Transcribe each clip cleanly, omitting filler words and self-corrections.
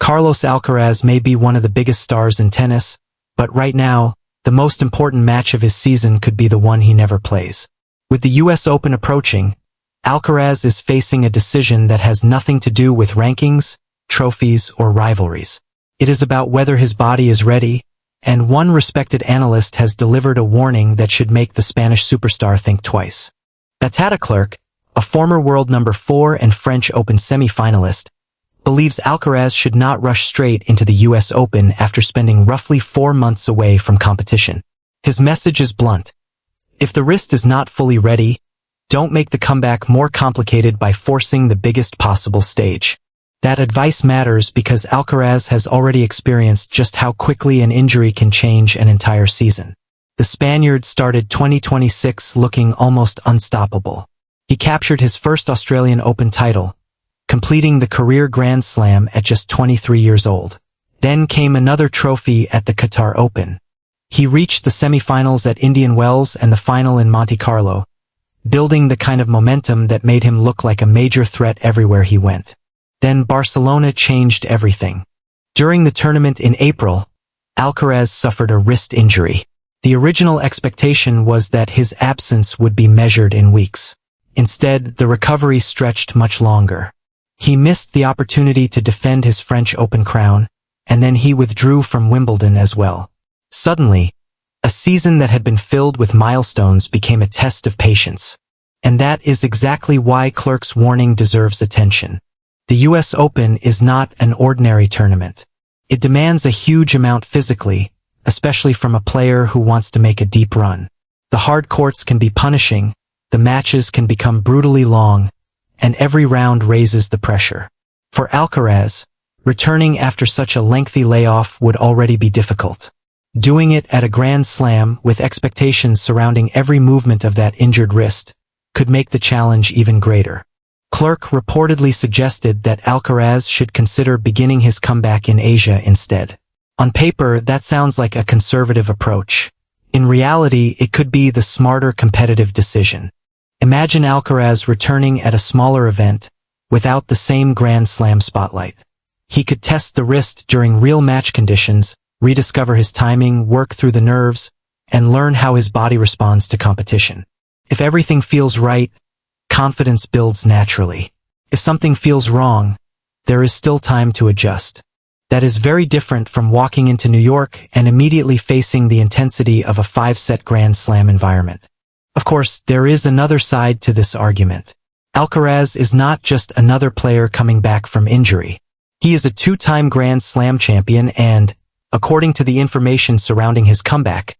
Carlos Alcaraz may be one of the biggest stars in tennis, but right now, the most important match of his season could be the one he never plays. With the US Open approaching, Alcaraz is facing a decision that has nothing to do with rankings, trophies, or rivalries. It is about whether his body is ready, and one respected analyst has delivered a warning that should make the Spanish superstar think twice. Batata Clerc, a former world number 4 and French Open semi-finalist, believes Alcaraz should not rush straight into the US Open after spending roughly 4 months away from competition. His message is blunt. If the wrist is not fully ready, don't make the comeback more complicated by forcing the biggest possible stage. That advice matters because Alcaraz has already experienced just how quickly an injury can change an entire season. The Spaniard started 2026 looking almost unstoppable. He captured his first Australian Open title, completing the career Grand Slam at just 23 years old. Then came another trophy at the Qatar Open. He reached the semi-finals at Indian Wells and the final in Monte Carlo, building the kind of momentum that made him look like a major threat everywhere he went. Then Barcelona changed everything. During the tournament in April, Alcaraz suffered a wrist injury. The original expectation was that his absence would be measured in weeks. Instead, the recovery stretched much longer. He missed the opportunity to defend his French Open crown, and then he withdrew from Wimbledon as well. Suddenly, a season that had been filled with milestones became a test of patience. And that is exactly why Clerc's warning deserves attention. The US Open is not an ordinary tournament. It demands a huge amount physically, especially from a player who wants to make a deep run. The hard courts can be punishing, the matches can become brutally long, and every round raises the pressure. For Alcaraz, returning after such a lengthy layoff would already be difficult. Doing it at a Grand Slam with expectations surrounding every movement of that injured wrist could make the challenge even greater. Clerc reportedly suggested that Alcaraz should consider beginning his comeback in Asia instead. On paper, that sounds like a conservative approach. In reality, it could be the smarter competitive decision. Imagine Alcaraz returning at a smaller event, without the same Grand Slam spotlight. He could test the wrist during real match conditions, rediscover his timing, work through the nerves, and learn how his body responds to competition. If everything feels right, confidence builds naturally. If something feels wrong, there is still time to adjust. That is very different from walking into New York and immediately facing the intensity of a 5-set Grand Slam environment. Of course, there is another side to this argument. Alcaraz is not just another player coming back from injury. He is a 2-time Grand Slam champion and, according to the information surrounding his comeback,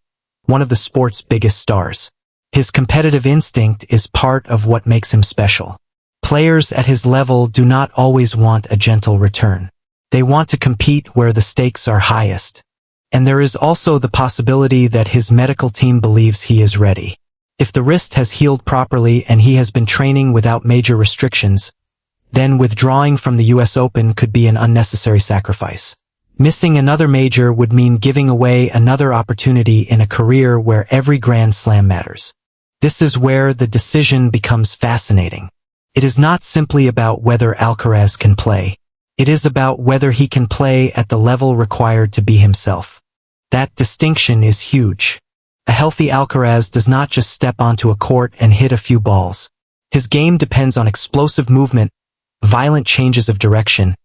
one of the sport's biggest stars. His competitive instinct is part of what makes him special. Players at his level do not always want a gentle return. They want to compete where the stakes are highest. And there is also the possibility that his medical team believes he is ready. If the wrist has healed properly and he has been training without major restrictions, then withdrawing from the US Open could be an unnecessary sacrifice. Missing another major would mean giving away another opportunity in a career where every Grand Slam matters. This is where the decision becomes fascinating. It is not simply about whether Alcaraz can play. It is about whether he can play at the level required to be himself. That distinction is huge. A healthy Alcaraz does not just step onto a court and hit a few balls. His game depends on explosive movement, violent changes of direction,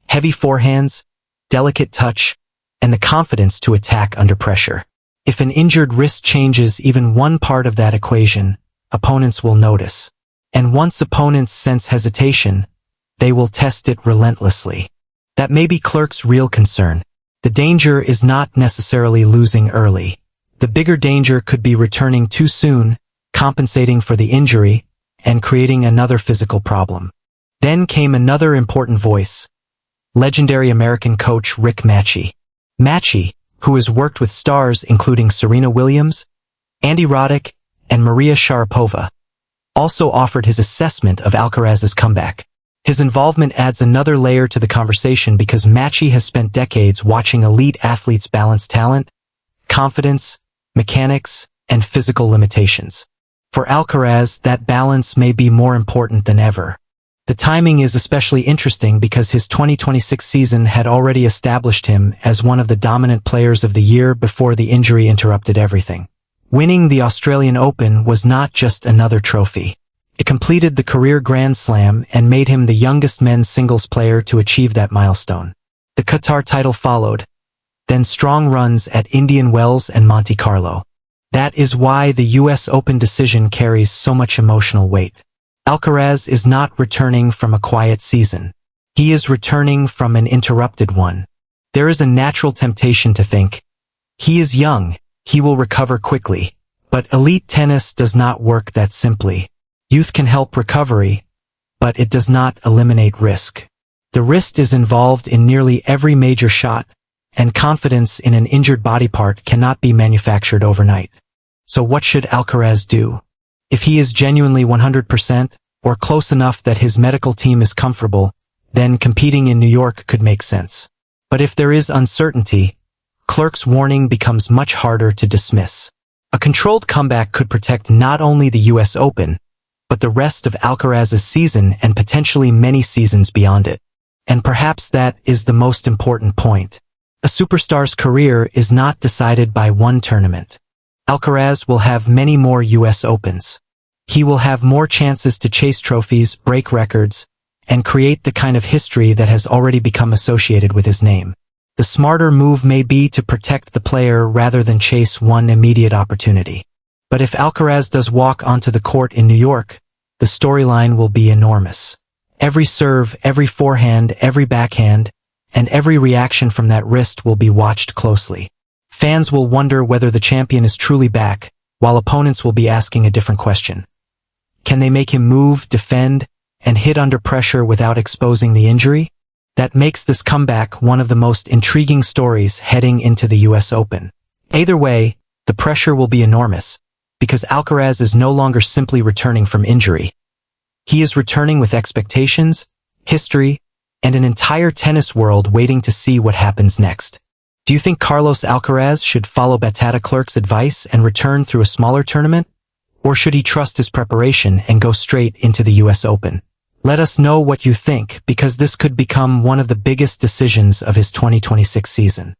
heavy forehands, delicate touch, and the confidence to attack under pressure. If an injured wrist changes even one part of that equation, opponents will notice. And once opponents sense hesitation, they will test it relentlessly. That may be Clerc's real concern. The danger is not necessarily losing early. The bigger danger could be returning too soon, compensating for the injury, and creating another physical problem. Then came another important voice. Legendary American coach Rick Macci. Macci, who has worked with stars including Serena Williams, Andy Roddick, and Maria Sharapova, also offered his assessment of Alcaraz's comeback. His involvement adds another layer to the conversation because Macci has spent decades watching elite athletes balance talent, confidence, mechanics, and physical limitations. For Alcaraz, that balance may be more important than ever. The The timing is especially interesting because his 2026 season had already established him as one of the dominant players of the year before the injury interrupted everything. Winning the Australian Open was not just another trophy. It completed the career Grand Slam and made him the youngest men's singles player to achieve that milestone. The Qatar title followed, then strong runs at Indian Wells and Monte Carlo. That is why the US Open decision carries so much emotional weight. Alcaraz is not returning from a quiet season. He is returning from an interrupted one. There is a natural temptation to think, he is young, he will recover quickly. But elite tennis does not work that simply. Youth can help recovery, but it does not eliminate risk. The wrist is involved in nearly every major shot, and confidence in an injured body part cannot be manufactured overnight. So what should Alcaraz do? If he is genuinely 100%, or close enough that his medical team is comfortable, then competing in New York could make sense. But if there is uncertainty, Clerc's warning becomes much harder to dismiss. A controlled comeback could protect not only the US Open, but the rest of Alcaraz's season and potentially many seasons beyond it. And perhaps that is the most important point. A superstar's career is not decided by one tournament. Alcaraz will have many more US Opens. He will have more chances to chase trophies, break records, and create the kind of history that has already become associated with his name. The smarter move may be to protect the player rather than chase one immediate opportunity. But if Alcaraz does walk onto the court in New York, the storyline will be enormous. Every serve, every forehand, every backhand, and every reaction from that wrist will be watched closely. Fans will wonder whether the champion is truly back, while opponents will be asking a different question. Can they make him move, defend, and hit under pressure without exposing the injury? That makes this comeback one of the most intriguing stories heading into the US Open. Either way, the pressure will be enormous, because Alcaraz is no longer simply returning from injury. He is returning with expectations, history, and an entire tennis world waiting to see what happens next. Do you think Carlos Alcaraz should follow Batata Clerc's advice and return through a smaller tournament? Or should he trust his preparation and go straight into the US Open? Let us know what you think, because this could become one of the biggest decisions of his 2026 season.